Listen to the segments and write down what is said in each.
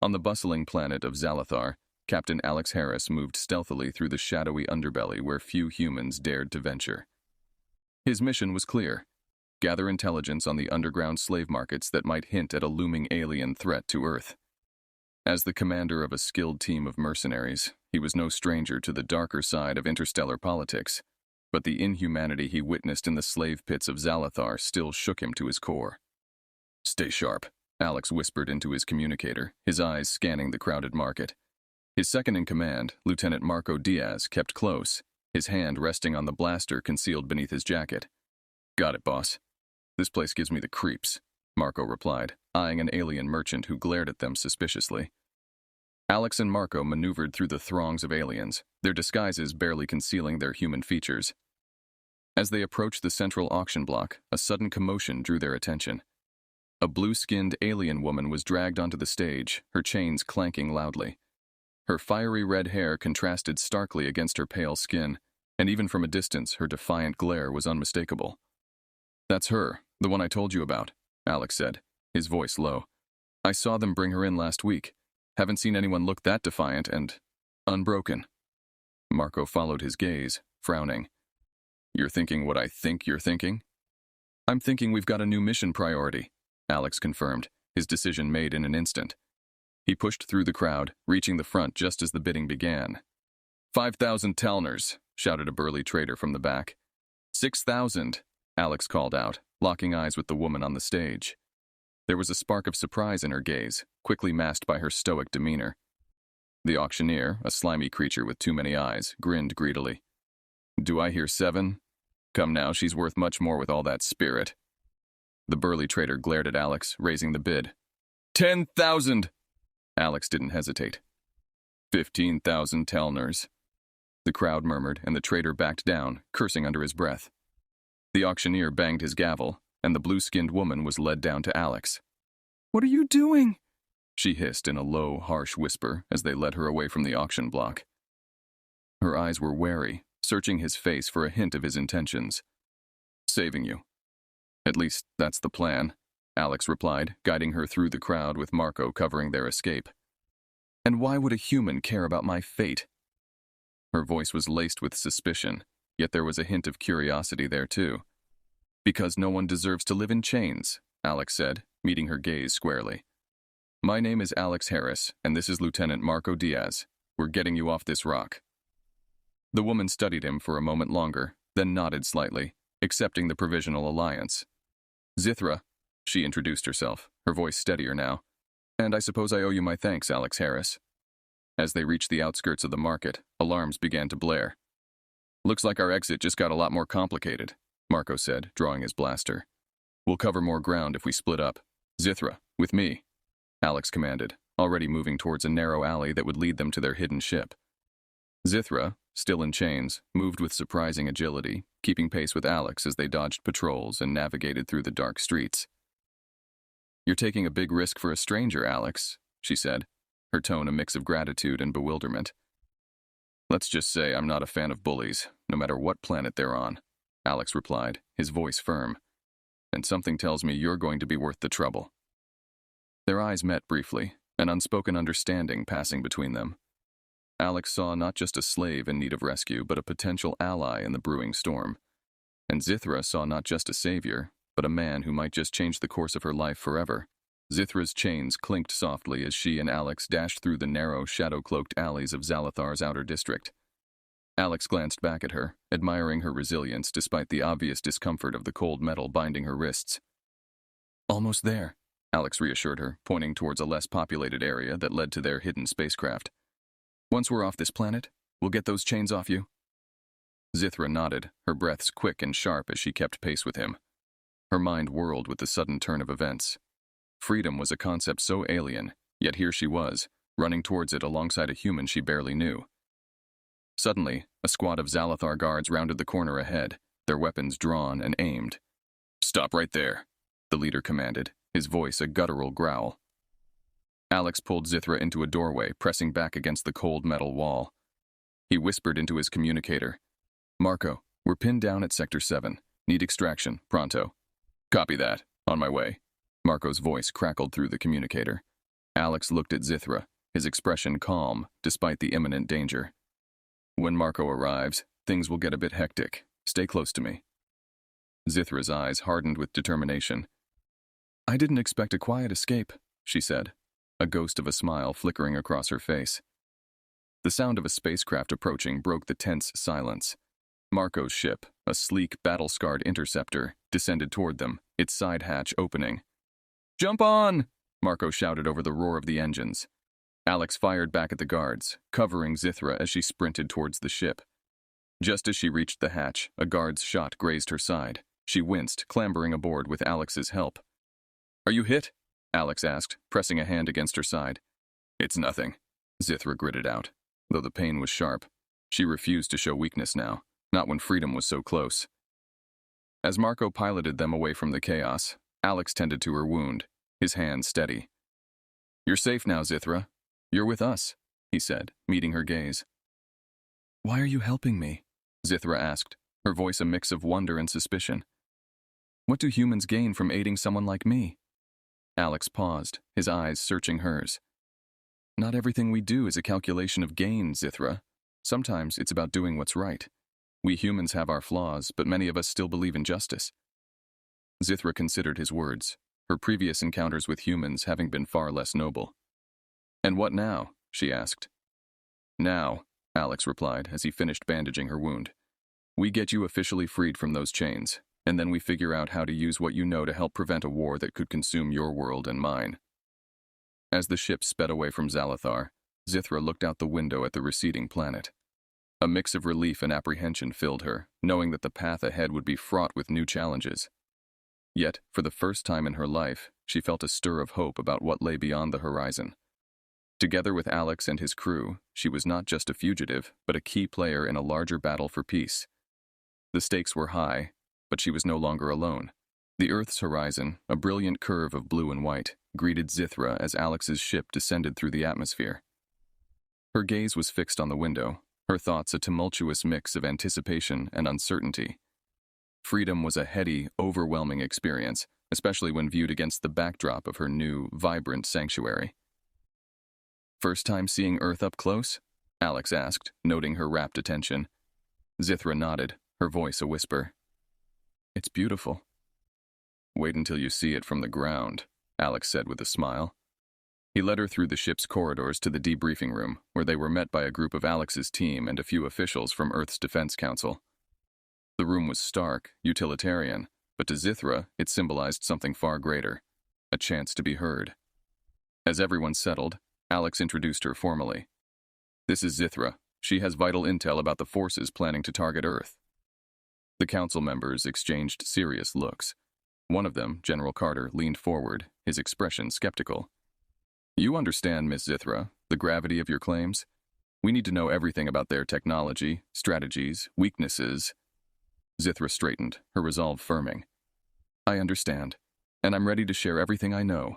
On the bustling planet of Zalathar, Captain Alex Harris moved stealthily through the shadowy underbelly where few humans dared to venture. His mission was clear: gather intelligence on the underground slave markets that might hint at a looming alien threat to Earth. As the commander of a skilled team of mercenaries, he was no stranger to the darker side of interstellar politics, but the inhumanity he witnessed in the slave pits of Zalathar still shook him to his core. "Stay sharp," Alex whispered into his communicator, his eyes scanning the crowded market. His second-in-command, Lieutenant Marco Diaz, kept close, his hand resting on the blaster concealed beneath his jacket. "Got it, boss." "This place gives me the creeps," Marco replied, eyeing an alien merchant who glared at them suspiciously. Alex and Marco maneuvered through the throngs of aliens, their disguises barely concealing their human features. As they approached the central auction block, a sudden commotion drew their attention. A blue-skinned alien woman was dragged onto the stage, her chains clanking loudly. Her fiery red hair contrasted starkly against her pale skin, and even from a distance her defiant glare was unmistakable. "That's her, the one I told you about," Alex said, his voice low. "I saw them bring her in last week. Haven't seen anyone look that defiant and unbroken." Marco followed his gaze, frowning. "You're thinking what I think you're thinking?" "I'm thinking we've got a new mission priority," Alex confirmed, his decision made in an instant. He pushed through the crowd, reaching the front just as the bidding began. 5,000 talners, shouted a burly trader from the back. 6,000, Alex called out, locking eyes with the woman on the stage. There was a spark of surprise in her gaze, quickly masked by her stoic demeanor. The auctioneer, a slimy creature with too many eyes, grinned greedily. "Do I hear 7? Come now, she's worth much more with all that spirit." The burly trader glared at Alex, raising the bid. 10,000! Alex didn't hesitate. 15,000 talners. The crowd murmured, and the trader backed down, cursing under his breath. The auctioneer banged his gavel, and the blue-skinned woman was led down to Alex. "What are you doing?" she hissed in a low, harsh whisper as they led her away from the auction block. Her eyes were wary, searching his face for a hint of his intentions. "Saving you. At least, that's the plan," Alex replied, guiding her through the crowd with Marco covering their escape. "And why would a human care about my fate?" Her voice was laced with suspicion, yet there was a hint of curiosity there too. "Because no one deserves to live in chains," Alex said, meeting her gaze squarely. "My name is Alex Harris, and this is Lieutenant Marco Diaz. We're getting you off this rock." The woman studied him for a moment longer, then nodded slightly, accepting the provisional alliance. "Zithra," she introduced herself, her voice steadier now. "And I suppose I owe you my thanks, Alex Harris." As they reached the outskirts of the market, alarms began to blare. "Looks like our exit just got a lot more complicated," Marco said, drawing his blaster. "We'll cover more ground if we split up. Zithra, with me," Alex commanded, already moving towards a narrow alley that would lead them to their hidden ship. Zithra, still in chains, moved with surprising agility, keeping pace with Alex as they dodged patrols and navigated through the dark streets. "You're taking a big risk for a stranger, Alex," she said, her tone a mix of gratitude and bewilderment. "Let's just say I'm not a fan of bullies, no matter what planet they're on," Alex replied, his voice firm. "And something tells me you're going to be worth the trouble." Their eyes met briefly, an unspoken understanding passing between them. Alex saw not just a slave in need of rescue, but a potential ally in the brewing storm. And Zithra saw not just a savior, but a man who might just change the course of her life forever. Zithra's chains clinked softly as she and Alex dashed through the narrow, shadow-cloaked alleys of Zalathar's outer district. Alex glanced back at her, admiring her resilience despite the obvious discomfort of the cold metal binding her wrists. "Almost there," Alex reassured her, pointing towards a less populated area that led to their hidden spacecraft. "Once we're off this planet, we'll get those chains off you." Zithra nodded, her breaths quick and sharp as she kept pace with him. Her mind whirled with the sudden turn of events. Freedom was a concept so alien, yet here she was, running towards it alongside a human she barely knew. Suddenly, a squad of Zalathar guards rounded the corner ahead, their weapons drawn and aimed. "Stop right there," the leader commanded, his voice a guttural growl. Alex pulled Zithra into a doorway, pressing back against the cold metal wall. He whispered into his communicator. "Marco, we're pinned down at Sector 7. Need extraction, pronto." "Copy that. On my way." Marco's voice crackled through the communicator. Alex looked at Zithra, his expression calm despite the imminent danger. When Marco arrives, things will get a bit hectic. Stay close to me. Zithra's eyes hardened with determination. I didn't expect a quiet escape, she said, a ghost of a smile flickering across her face. The sound of a spacecraft approaching broke the tense silence. Marco's ship, a sleek, battle-scarred interceptor, descended toward them, its side hatch opening. Jump on! Marco shouted over the roar of the engines. Alex fired back at the guards, covering Zithra as she sprinted towards the ship. Just as she reached the hatch, a guard's shot grazed her side. She winced, clambering aboard with Alex's help. Are you hit? Alex asked, pressing a hand against her side. It's nothing, Zithra gritted out, though the pain was sharp. She refused to show weakness now, not when freedom was so close. As Marco piloted them away from the chaos, Alex tended to her wound, his hand steady. You're safe now, Zithra. You're with us, he said, meeting her gaze. Why are you helping me? Zithra asked, her voice a mix of wonder and suspicion. What do humans gain from aiding someone like me? Alex paused, his eyes searching hers. Not everything we do is a calculation of gain, Zithra. Sometimes it's about doing what's right. We humans have our flaws, but many of us still believe in justice. Zithra considered his words, her previous encounters with humans having been far less noble. And what now? She asked. Now, Alex replied as he finished bandaging her wound. We get you officially freed from those chains, and then we figure out how to use what you know to help prevent a war that could consume your world and mine. As the ship sped away from Zalathar, Zithra looked out the window at the receding planet. A mix of relief and apprehension filled her, knowing that the path ahead would be fraught with new challenges. Yet, for the first time in her life, she felt a stir of hope about what lay beyond the horizon. Together with Alex and his crew, she was not just a fugitive, but a key player in a larger battle for peace. The stakes were high, but she was no longer alone. The Earth's horizon, a brilliant curve of blue and white, greeted Zithra as Alex's ship descended through the atmosphere. Her gaze was fixed on the window, her thoughts a tumultuous mix of anticipation and uncertainty. Freedom was a heady, overwhelming experience, especially when viewed against the backdrop of her new, vibrant sanctuary. First time seeing Earth up close? Alex asked, noting her rapt attention. Zithra nodded, her voice a whisper. It's beautiful. Wait until you see it from the ground, Alex said with a smile. He led her through the ship's corridors to the debriefing room, where they were met by a group of Alex's team and a few officials from Earth's Defense Council. The room was stark, utilitarian, but to Zithra, it symbolized something far greater, a chance to be heard. As everyone settled, Alex introduced her formally. This is Zithra. She has vital intel about the forces planning to target Earth. The council members exchanged serious looks. One of them, General Carter, leaned forward, his expression skeptical. You understand, Miss Zithra, the gravity of your claims? We need to know everything about their technology, strategies, weaknesses. Zithra straightened, her resolve firming. I understand, and I'm ready to share everything I know.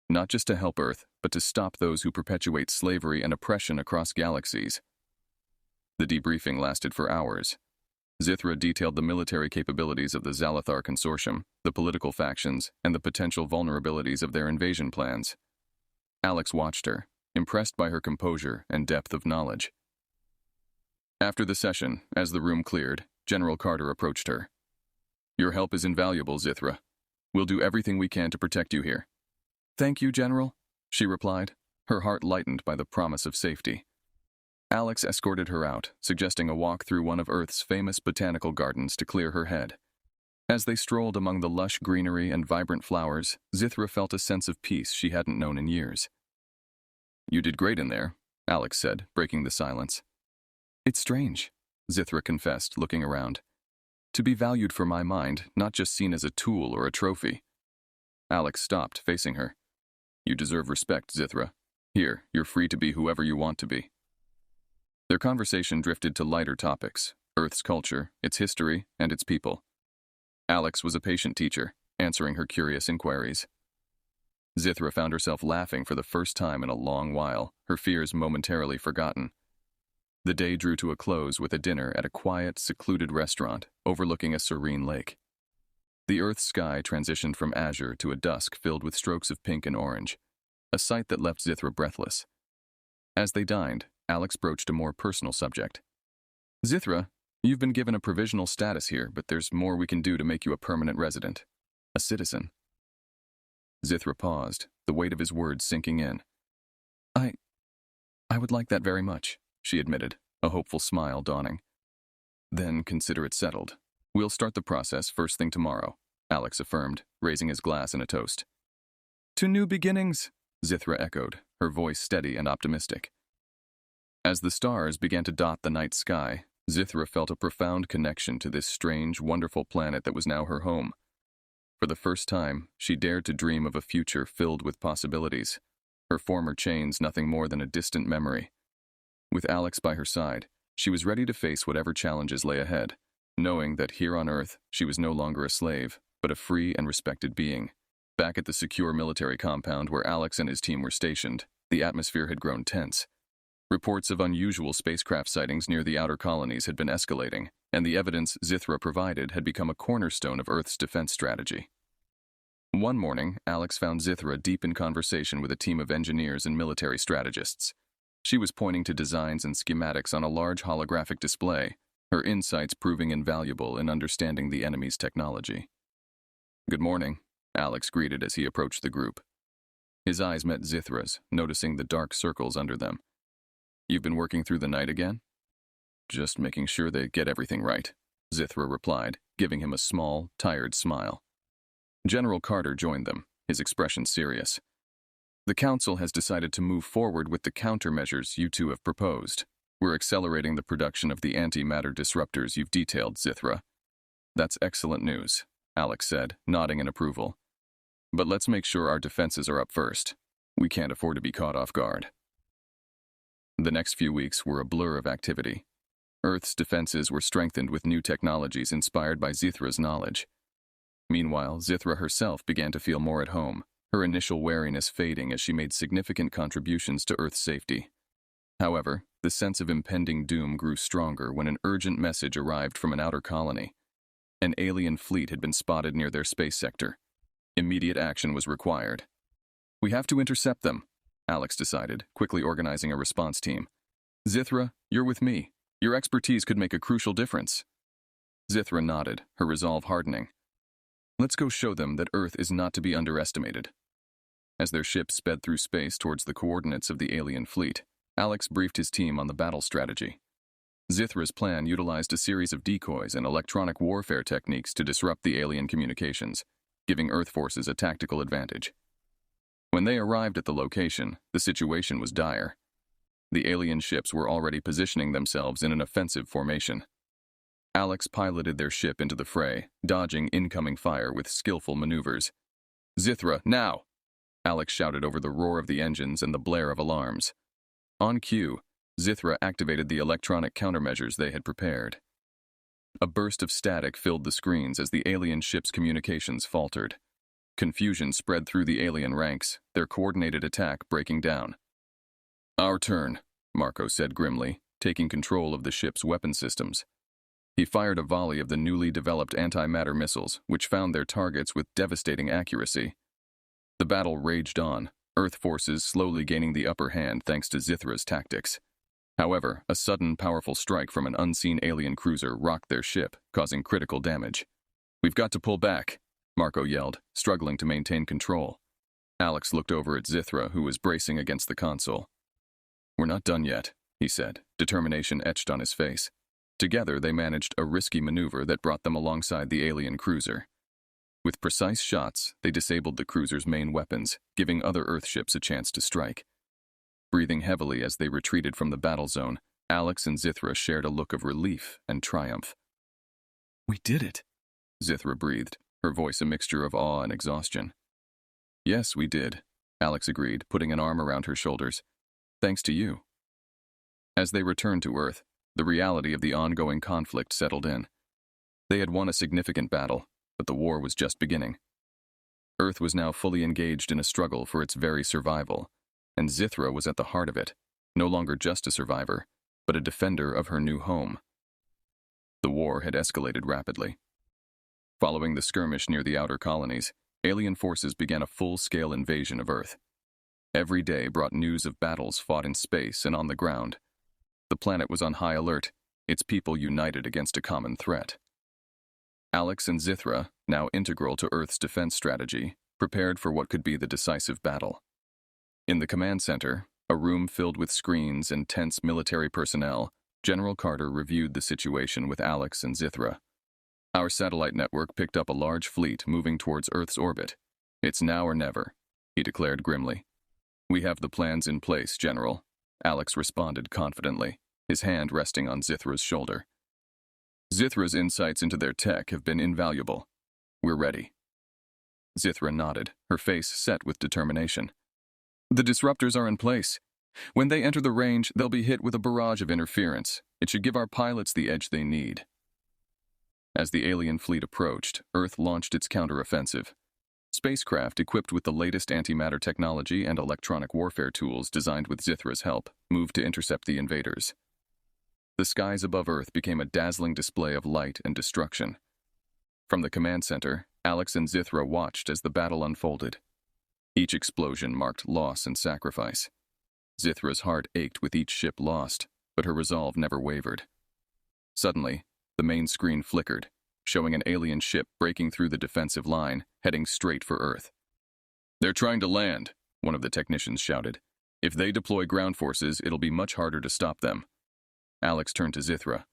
Not just to help Earth, but to stop those who perpetuate slavery and oppression across galaxies. The debriefing lasted for hours. Zithra detailed the military capabilities of the Zalathar Consortium, the political factions, and the potential vulnerabilities of their invasion plans. Alex watched her, impressed by her composure and depth of knowledge. After the session, as the room cleared, General Carter approached her. Your help is invaluable, Zithra. We'll do everything we can to protect you here. Thank you, General, she replied, her heart lightened by the promise of safety. Alex escorted her out, suggesting a walk through one of Earth's famous botanical gardens to clear her head. As they strolled among the lush greenery and vibrant flowers, Zithra felt a sense of peace she hadn't known in years. You did great in there, Alex said, breaking the silence. It's strange, Zithra confessed, looking around. To be valued for my mind, not just seen as a tool or a trophy. Alex stopped, facing her. You deserve respect, Zithra. Here, you're free to be whoever you want to be. Their conversation drifted to lighter topics, Earth's culture, its history, and its people. Alex was a patient teacher, answering her curious inquiries. Zithra found herself laughing for the first time in a long while, her fears momentarily forgotten. The day drew to a close with a dinner at a quiet, secluded restaurant overlooking a serene lake. The Earth's sky transitioned from azure to a dusk filled with strokes of pink and orange. a sight that left Zithra breathless. As they dined, Alex broached a more personal subject. Zithra, you've been given a provisional status here, but there's more we can do to make you a permanent resident. A citizen. Zithra paused, the weight of his words sinking in. I would like that very much, she admitted, a hopeful smile dawning. Then consider it settled. We'll start the process first thing tomorrow, Alex affirmed, raising his glass in a toast. To new beginnings, Zithra echoed, her voice steady and optimistic. As the stars began to dot the night sky, Zithra felt a profound connection to this strange, wonderful planet that was now her home. For the first time, she dared to dream of a future filled with possibilities, her former chains nothing more than a distant memory. With Alex by her side, she was ready to face whatever challenges lay ahead, knowing that here on Earth, she was no longer a slave, but a free and respected being. Back at the secure military compound where Alex and his team were stationed, the atmosphere had grown tense. Reports of unusual spacecraft sightings near the outer colonies had been escalating, and the evidence Zithra provided had become a cornerstone of Earth's defense strategy. One morning, Alex found Zithra deep in conversation with a team of engineers and military strategists. She was pointing to designs and schematics on a large holographic display, her insights proving invaluable in understanding the enemy's technology. Good morning, Alex greeted as he approached the group. His eyes met Zithra's, noticing the dark circles under them. You've been working through the night again? Just making sure they get everything right, Zithra replied, giving him a small, tired smile. General Carter joined them, his expression serious. The Council has decided to move forward with the countermeasures you two have proposed. We're accelerating the production of the antimatter disruptors you've detailed, Zithra. That's excellent news, Alex said, nodding in approval. But let's make sure our defenses are up first. We can't afford to be caught off guard. The next few weeks were a blur of activity. Earth's defenses were strengthened with new technologies inspired by Zithra's knowledge. Meanwhile, Zithra herself began to feel more at home, her initial wariness fading as she made significant contributions to Earth's safety. However, the sense of impending doom grew stronger when an urgent message arrived from an outer colony. An alien fleet had been spotted near their space sector. Immediate action was required. We have to intercept them, Alex decided, quickly organizing a response team. Zithra, you're with me. Your expertise could make a crucial difference. Zithra nodded, her resolve hardening. Let's go show them that Earth is not to be underestimated. As their ship sped through space towards the coordinates of the alien fleet, Alex briefed his team on the battle strategy. Zithra's plan utilized a series of decoys and electronic warfare techniques to disrupt the alien communications, giving Earth forces a tactical advantage. When they arrived at the location, the situation was dire. The alien ships were already positioning themselves in an offensive formation. Alex piloted their ship into the fray, dodging incoming fire with skillful maneuvers. Zithra, now! Alex shouted over the roar of the engines and the blare of alarms. On cue, Zithra activated the electronic countermeasures they had prepared. A burst of static filled the screens as the alien ship's communications faltered. Confusion spread through the alien ranks, their coordinated attack breaking down. Our turn, Marco said grimly, taking control of the ship's weapon systems. He fired a volley of the newly developed antimatter missiles, which found their targets with devastating accuracy. The battle raged on, Earth forces slowly gaining the upper hand thanks to Zithra's tactics. However, a sudden, powerful strike from an unseen alien cruiser rocked their ship, causing critical damage. We've got to pull back, Marco yelled, struggling to maintain control. Alex looked over at Zithra, who was bracing against the console. We're not done yet, he said, determination etched on his face. Together, they managed a risky maneuver that brought them alongside the alien cruiser. With precise shots, they disabled the cruiser's main weapons, giving other Earth ships a chance to strike. Breathing heavily as they retreated from the battle zone, Alex and Zithra shared a look of relief and triumph. We did it, Zithra breathed, her voice a mixture of awe and exhaustion. Yes, we did, Alex agreed, putting an arm around her shoulders. Thanks to you. As they returned to Earth, the reality of the ongoing conflict settled in. They had won a significant battle, but the war was just beginning. Earth was now fully engaged in a struggle for its very survival, and Zithra was at the heart of it, no longer just a survivor, but a defender of her new home. The war had escalated rapidly. Following the skirmish near the outer colonies, alien forces began a full-scale invasion of Earth. Every day brought news of battles fought in space and on the ground. The planet was on high alert, its people united against a common threat. Alex and Zithra, now integral to Earth's defense strategy, prepared for what could be the decisive battle. In the command center, a room filled with screens and tense military personnel, General Carter reviewed the situation with Alex and Zithra. Our satellite network picked up a large fleet moving towards Earth's orbit. It's now or never, he declared grimly. We have the plans in place, General, Alex responded confidently, his hand resting on Zithra's shoulder. Zithra's insights into their tech have been invaluable. We're ready. Zithra nodded, her face set with determination. The disruptors are in place. When they enter the range, they'll be hit with a barrage of interference. It should give our pilots the edge they need. As the alien fleet approached, Earth launched its counteroffensive. Spacecraft equipped with the latest antimatter technology and electronic warfare tools designed with Zithra's help moved to intercept the invaders. The skies above Earth became a dazzling display of light and destruction. From the command center, Alex and Zithra watched as the battle unfolded. Each explosion marked loss and sacrifice. Zithra's heart ached with each ship lost, but her resolve never wavered. Suddenly, the main screen flickered, showing an alien ship breaking through the defensive line, heading straight for Earth. They're trying to land, one of the technicians shouted. If they deploy ground forces, it'll be much harder to stop them. Alex turned to Zithra.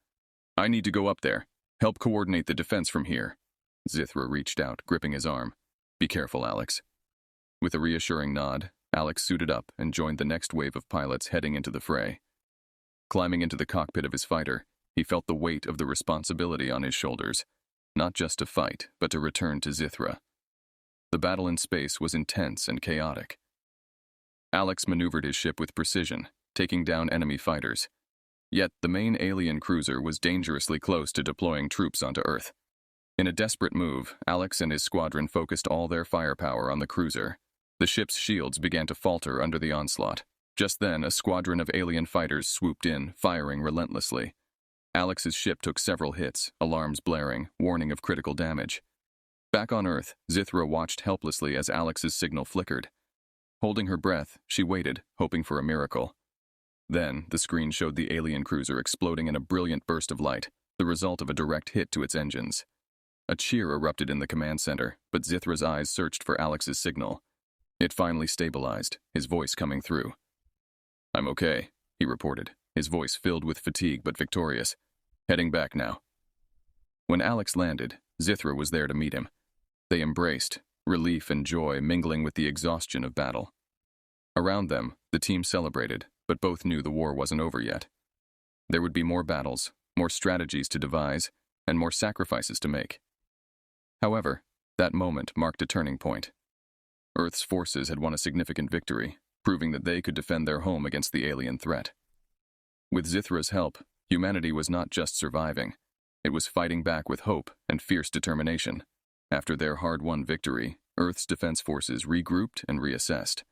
I need to go up there. Help coordinate the defense from here. Zithra reached out, gripping his arm. Be careful, Alex. With a reassuring nod, Alex suited up and joined the next wave of pilots heading into the fray. Climbing into the cockpit of his fighter, he felt the weight of the responsibility on his shoulders, not just to fight, but to return to Zithra. The battle in space was intense and chaotic. Alex maneuvered his ship with precision, taking down enemy fighters. Yet the main alien cruiser was dangerously close to deploying troops onto Earth. In a desperate move, Alex and his squadron focused all their firepower on the cruiser. The ship's shields began to falter under the onslaught. Just then, a squadron of alien fighters swooped in, firing relentlessly. Alex's ship took several hits, alarms blaring, warning of critical damage. Back on Earth, Zithra watched helplessly as Alex's signal flickered. Holding her breath, she waited, hoping for a miracle. Then, the screen showed the alien cruiser exploding in a brilliant burst of light, the result of a direct hit to its engines. A cheer erupted in the command center, but Zithra's eyes searched for Alex's signal. It finally stabilized, his voice coming through. I'm okay, he reported, his voice filled with fatigue but victorious. Heading back now. When Alex landed, Zithra was there to meet him. They embraced, relief and joy mingling with the exhaustion of battle. Around them, the team celebrated, but both knew the war wasn't over yet. There would be more battles, more strategies to devise, and more sacrifices to make. However, that moment marked a turning point. Earth's forces had won a significant victory, proving that they could defend their home against the alien threat. With Zithra's help, humanity was not just surviving. It was fighting back with hope and fierce determination. After their hard-won victory, Earth's defense forces regrouped and reassessed.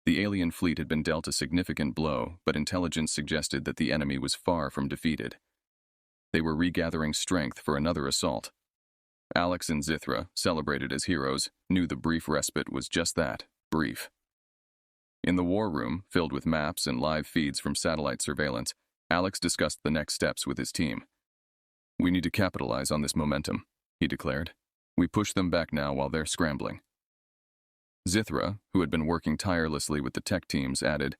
The alien fleet had been dealt a significant blow, but intelligence suggested that the enemy was far from defeated. They were regathering strength for another assault. Alex and Zithra, celebrated as heroes, knew the brief respite was just that, brief. In the war room, filled with maps and live feeds from satellite surveillance, Alex discussed the next steps with his team. We need to capitalize on this momentum, he declared. We push them back now while they're scrambling. Zithra, who had been working tirelessly with the tech teams, added,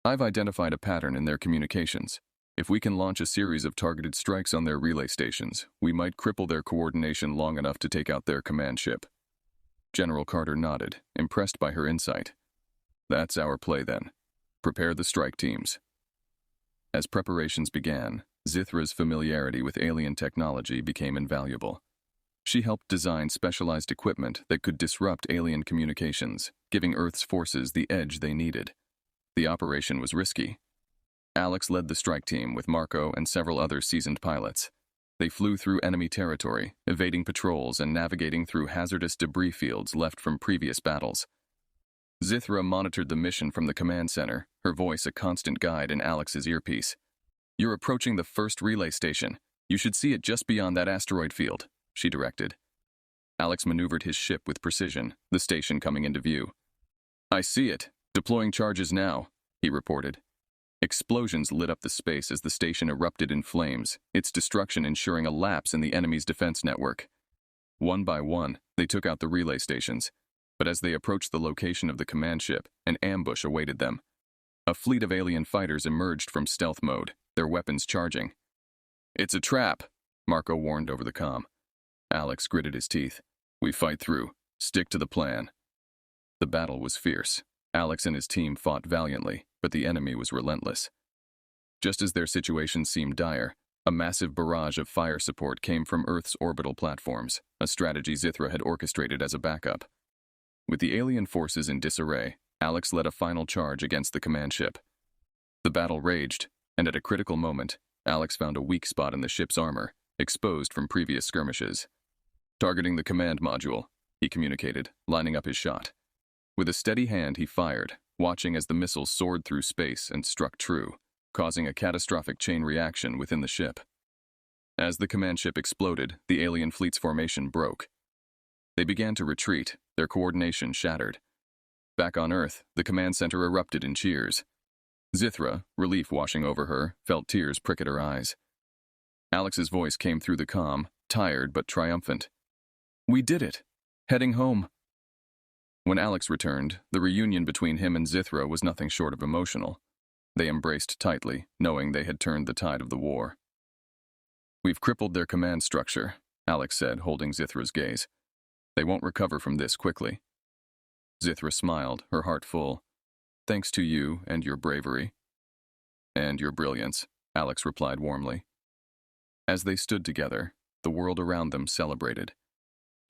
I've identified a pattern in their communications. If we can launch a series of targeted strikes on their relay stations, we might cripple their coordination long enough to take out their command ship. General Carter nodded, impressed by her insight. That's our play then. Prepare the strike teams. As preparations began, Zithra's familiarity with alien technology became invaluable. She helped design specialized equipment that could disrupt alien communications, giving Earth's forces the edge they needed. The operation was risky. Alex led the strike team with Marco and several other seasoned pilots. They flew through enemy territory, evading patrols and navigating through hazardous debris fields left from previous battles. Zithra monitored the mission from the command center, her voice a constant guide in Alex's earpiece. You're approaching the first relay station. You should see it just beyond that asteroid field, she directed. Alex maneuvered his ship with precision, the station coming into view. I see it, Deploying charges now, he reported. Explosions lit up the space as the station erupted in flames, its destruction ensuring a lapse in the enemy's defense network. One by one, they took out the relay stations, but as they approached the location of the command ship, an ambush awaited them. A fleet of alien fighters emerged from stealth mode, their weapons charging. "It's a trap," Marco warned over the comm. Alex gritted his teeth. "We fight through. Stick to the plan." The battle was fierce. Alex and his team fought valiantly, but the enemy was relentless. Just as their situation seemed dire, a massive barrage of fire support came from Earth's orbital platforms, a strategy Zithra had orchestrated as a backup. With the alien forces in disarray, Alex led a final charge against the command ship. The battle raged, and at a critical moment, Alex found a weak spot in the ship's armor, exposed from previous skirmishes. "Targeting the command module," he communicated, lining up his shot. With a steady hand, he fired, watching as the missile soared through space and struck true, causing a catastrophic chain reaction within the ship. As the command ship exploded, the alien fleet's formation broke. They began to retreat, their coordination shattered. Back on Earth, the command center erupted in cheers. Zithra, relief washing over her, felt tears prick at her eyes. Alex's voice came through the comm, tired but triumphant. "We did it! Heading home." When Alex returned, the reunion between him and Zithra was nothing short of emotional. They embraced tightly, knowing they had turned the tide of the war. "We've crippled their command structure," Alex said, holding Zithra's gaze. "They won't recover from this quickly." Zithra smiled, her heart full. "Thanks to you and your bravery." "And your brilliance," Alex replied warmly. As they stood together, the world around them celebrated.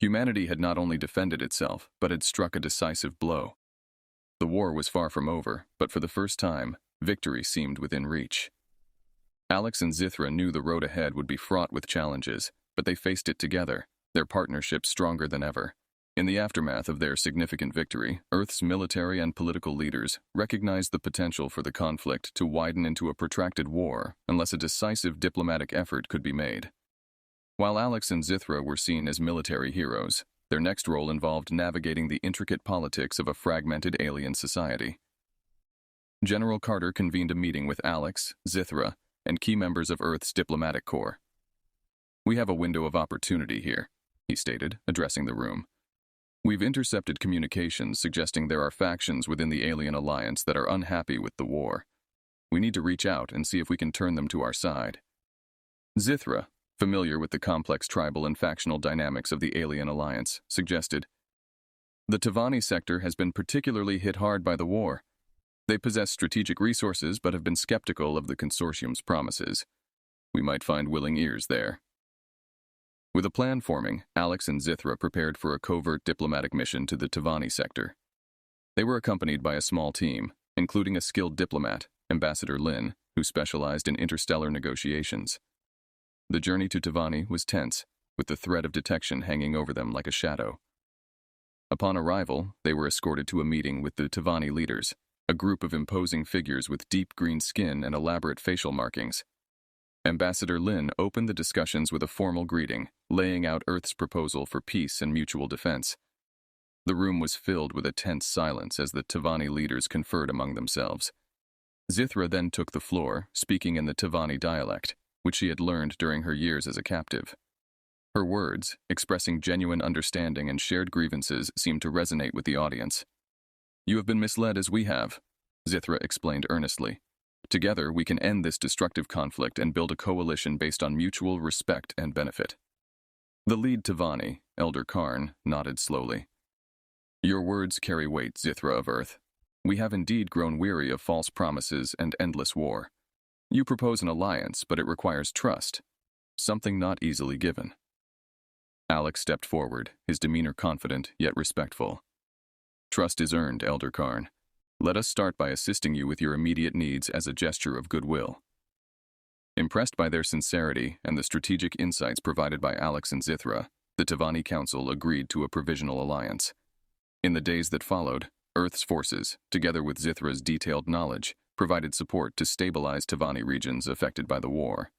Humanity had not only defended itself, but had struck a decisive blow. The war was far from over, but for the first time, victory seemed within reach. Alex and Zithra knew the road ahead would be fraught with challenges, but they faced it together, their partnership stronger than ever. In the aftermath of their significant victory, Earth's military and political leaders recognized the potential for the conflict to widen into a protracted war unless a decisive diplomatic effort could be made. While Alex and Zithra were seen as military heroes, their next role involved navigating the intricate politics of a fragmented alien society. General Carter convened a meeting with Alex, Zithra, and key members of Earth's diplomatic corps. "We have a window of opportunity here," he stated, addressing the room. "We've intercepted communications suggesting there are factions within the alien alliance that are unhappy with the war. We need to reach out and see if we can turn them to our side." Zithra, familiar with the complex tribal and factional dynamics of the alien alliance, suggested, "The Tavani sector has been particularly hit hard by the war. They possess strategic resources but have been skeptical of the consortium's promises. We might find willing ears there." With a plan forming, Alex and Zithra prepared for a covert diplomatic mission to the Tavani sector. They were accompanied by a small team, including a skilled diplomat, Ambassador Lin, who specialized in interstellar negotiations. The journey to Tavani was tense, with the threat of detection hanging over them like a shadow. Upon arrival, they were escorted to a meeting with the Tavani leaders, a group of imposing figures with deep green skin and elaborate facial markings. Ambassador Lin opened the discussions with a formal greeting, laying out Earth's proposal for peace and mutual defense. The room was filled with a tense silence as the Tavani leaders conferred among themselves. Zithra then took the floor, speaking in the Tavani dialect, which she had learned during her years as a captive. Her words, expressing genuine understanding and shared grievances, seemed to resonate with the audience. "You have been misled as we have," Zithra explained earnestly. "Together, we can end this destructive conflict and build a coalition based on mutual respect and benefit." The lead Tavani, Elder Karn, nodded slowly. "Your words carry weight, Zithra of Earth. We have indeed grown weary of false promises and endless war. You propose an alliance, but it requires trust, something not easily given." Alex stepped forward, his demeanor confident yet respectful. "Trust is earned, Elder Karn. Let us start by assisting you with your immediate needs as a gesture of goodwill." Impressed by their sincerity and the strategic insights provided by Alex and Zithra, the Tavani Council agreed to a provisional alliance. In the days that followed, Earth's forces, together with Zithra's detailed knowledge, provided support to stabilize Tavani regions affected by the war.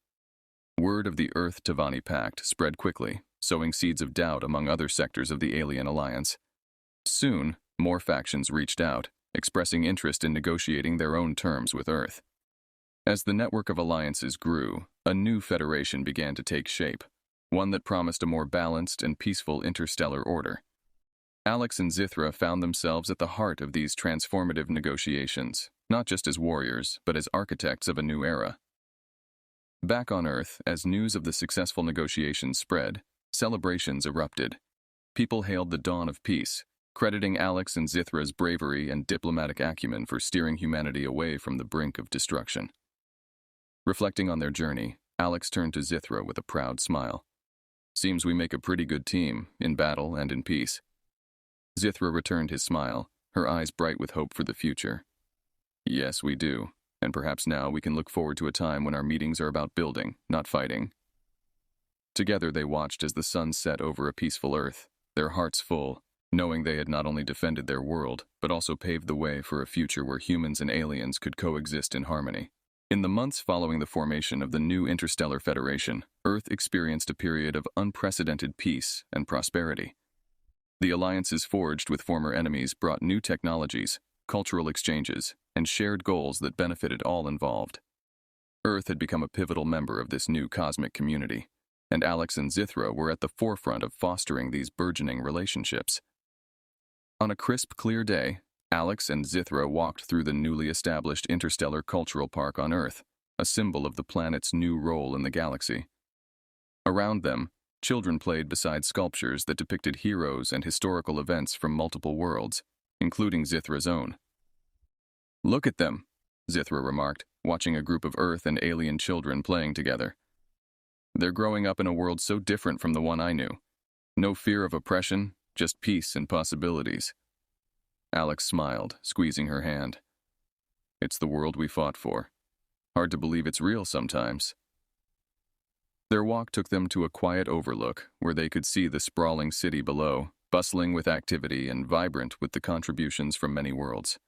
Word of the Earth-Tavani Pact spread quickly, sowing seeds of doubt among other sectors of the alien alliance. Soon, more factions reached out, expressing interest in negotiating their own terms with Earth. As the network of alliances grew, a new federation began to take shape, one that promised a more balanced and peaceful interstellar order. Alex and Zithra found themselves at the heart of these transformative negotiations, not just as warriors, but as architects of a new era. Back on Earth, as news of the successful negotiations spread, celebrations erupted. People hailed the dawn of peace, crediting Alex and Zithra's bravery and diplomatic acumen for steering humanity away from the brink of destruction. Reflecting on their journey, Alex turned to Zithra with a proud smile. "Seems we make a pretty good team, in battle and in peace." Zithra returned his smile, her eyes bright with hope for the future. "Yes, we do, and perhaps now we can look forward to a time when our meetings are about building, not fighting." Together they watched as the sun set over a peaceful Earth, their hearts full, knowing they had not only defended their world, but also paved the way for a future where humans and aliens could coexist in harmony. In the months following the formation of the new Interstellar Federation, Earth experienced a period of unprecedented peace and prosperity. The alliances forged with former enemies brought new technologies, cultural exchanges, and shared goals that benefited all involved. Earth had become a pivotal member of this new cosmic community, and Alex and Zithra were at the forefront of fostering these burgeoning relationships. On a crisp, clear day, Alex and Zithra walked through the newly established Interstellar Cultural Park on Earth, a symbol of the planet's new role in the galaxy. Around them, children played beside sculptures that depicted heroes and historical events from multiple worlds, including Zithra's own. "Look at them," Zithra remarked, watching a group of Earth and alien children playing together. "They're growing up in a world so different from the one I knew. No fear of oppression, just peace and possibilities." Alex smiled, squeezing her hand. "It's the world we fought for. Hard to believe it's real sometimes." Their walk took them to a quiet overlook where they could see the sprawling city below, bustling with activity and vibrant with the contributions from many worlds.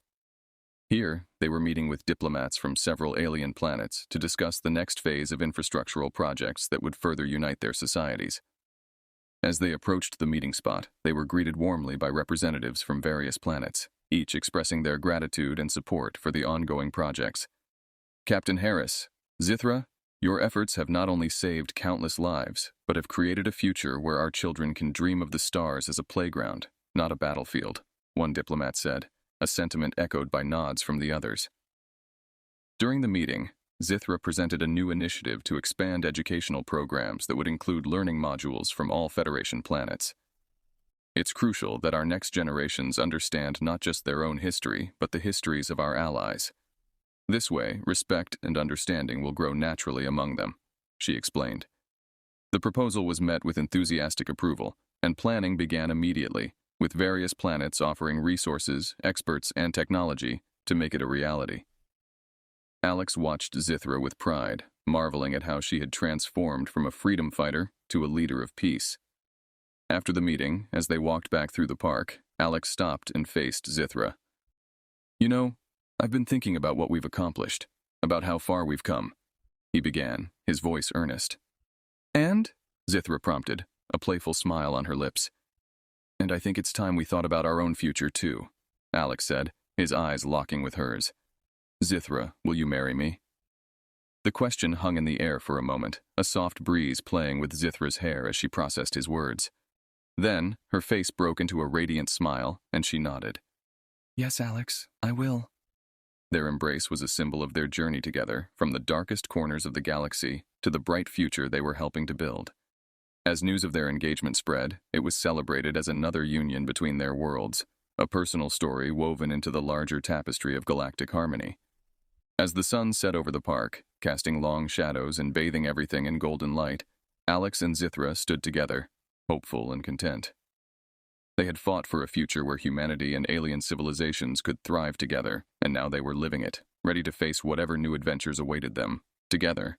Here, they were meeting with diplomats from several alien planets to discuss the next phase of infrastructural projects that would further unite their societies. As they approached the meeting spot, they were greeted warmly by representatives from various planets, each expressing their gratitude and support for the ongoing projects. "Captain Harris, Zithra, your efforts have not only saved countless lives, but have created a future where our children can dream of the stars as a playground, not a battlefield," one diplomat said, a sentiment echoed by nods from the others. During the meeting, Zithra presented a new initiative to expand educational programs that would include learning modules from all Federation planets. "It's crucial that our next generations understand not just their own history, but the histories of our allies. This way, respect and understanding will grow naturally among them," she explained. The proposal was met with enthusiastic approval, and planning began immediately, with various planets offering resources, experts, and technology to make it a reality. Alex watched Zithra with pride, marveling at how she had transformed from a freedom fighter to a leader of peace. After the meeting, as they walked back through the park, Alex stopped and faced Zithra. "You know, I've been thinking about what we've accomplished, about how far we've come," he began, his voice earnest. "And?" Zithra prompted, a playful smile on her lips. "And I think it's time we thought about our own future, too," Alex said, his eyes locking with hers. "Zithra, will you marry me?" The question hung in the air for a moment, a soft breeze playing with Zithra's hair as she processed his words. Then, her face broke into a radiant smile, and she nodded. "Yes, Alex, I will." Their embrace was a symbol of their journey together, from the darkest corners of the galaxy to the bright future they were helping to build. As news of their engagement spread, it was celebrated as another union between their worlds, a personal story woven into the larger tapestry of galactic harmony. As the sun set over the park, casting long shadows and bathing everything in golden light, Alex and Zithra stood together, hopeful and content. They had fought for a future where humanity and alien civilizations could thrive together, and now they were living it, ready to face whatever new adventures awaited them, together,